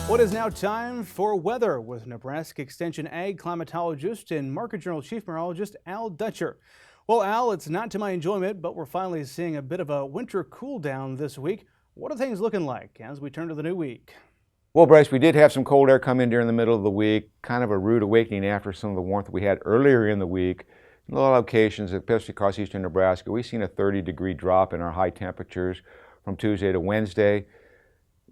What is now time for weather with Nebraska Extension Ag climatologist and Market Journal chief meteorologist Al Dutcher. Well, Al, it's not to my enjoyment, but we're finally seeing a bit of a winter cool down this week. What are things looking like as we turn to the new week? Well, Bryce, we did have some cold air come in during the middle of the week, kind of a rude awakening after some of the warmth we had earlier in the week. In a lot of locations, especially across eastern Nebraska, we've seen a 30-degree drop in our high temperatures from Tuesday to Wednesday.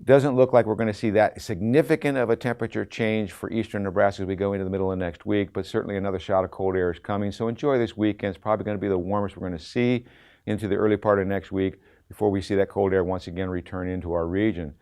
Doesn't look like we're going to see that significant of a temperature change for eastern Nebraska as we go into the middle of next week, but certainly another shot of cold air is coming. So enjoy this weekend. It's probably going to be the warmest we're going to see into the early part of next week before we see that cold air once again return into our region.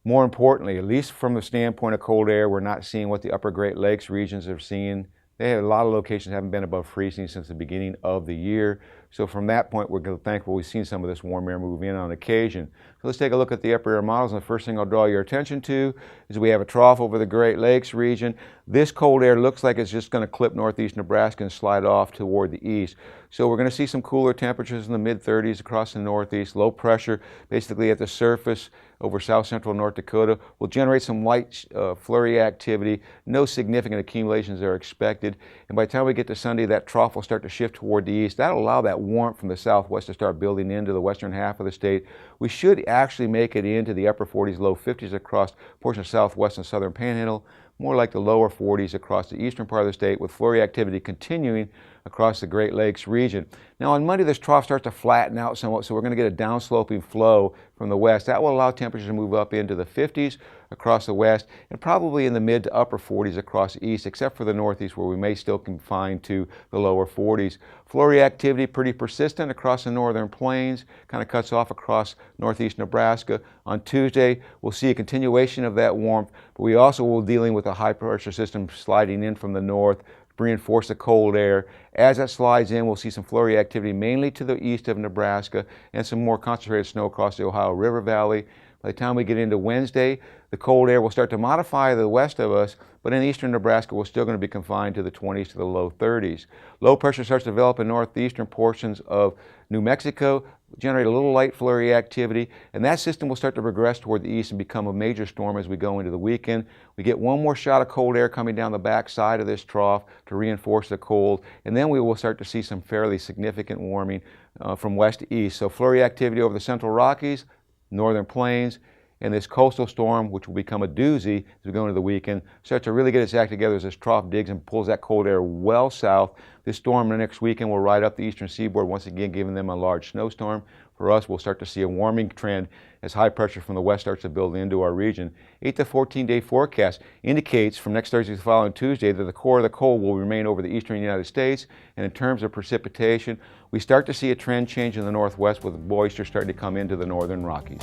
More importantly, at least from the standpoint of cold air, we're not seeing what the upper Great Lakes regions are seeing. They have a lot of locations haven't been above freezing since the beginning of the year. So from that point, we're thankful we've seen some of this warm air move in on occasion. So let's take a look at the upper air models. And the first thing I'll draw your attention to is we have a trough over the Great Lakes region. This cold air looks like it's just going to clip northeast Nebraska and slide off toward the east. So we're going to see some cooler temperatures in the mid-30s across the northeast. Low pressure basically at the surface over south central North Dakota will generate some light flurry activity. No significant accumulations are expected. And by the time we get to Sunday, that trough will start to shift toward the east. That'll allow that warmth from the southwest to start building into the western half of the state. We should actually make it into the upper 40s, low 50s across portions of southwest and southern panhandle, more like the lower 40s across the eastern part of the state, with flurry activity continuing across the Great Lakes region. Now on Monday, this trough starts to flatten out somewhat, so we're going to get a downsloping flow from the west. That will allow temperatures to move up into the 50s across the west and probably in the mid to upper 40s across the east, except for the northeast where we may still confine to the lower 40s. Flurry activity pretty persistent across the northern plains, kind of cuts off across northeast Nebraska. On Tuesday, we'll see a continuation of that warmth, but we also will be dealing with a high pressure system sliding in from the north, reinforce the cold air. As that slides in, we'll see some flurry activity mainly to the east of Nebraska and some more concentrated snow across the Ohio River Valley. By the time we get into Wednesday, the cold air will start to modify the west of us, but in eastern Nebraska, we're still going to be confined to the 20s to the low 30s. Low pressure starts to develop in northeastern portions of New Mexico, generate a little light flurry activity, and that system will start to progress toward the east and become a major storm as we go into the weekend. We get one more shot of cold air coming down the back side of this trough to reinforce the cold, and then we will start to see some fairly significant warming from west to east. So flurry activity over the central Rockies, northern plains, and this coastal storm, which will become a doozy as we go into the weekend, starts to really get its act together as this trough digs and pulls that cold air well south. This storm the next weekend will ride up the eastern seaboard, once again giving them a large snowstorm. For us, we'll start to see a warming trend as high pressure from the west starts to build into our region. 8 to 14-day forecast indicates from next Thursday to the following Tuesday that the core of the cold will remain over the eastern United States. And in terms of precipitation, we start to see a trend change in the northwest with moisture starting to come into the northern Rockies.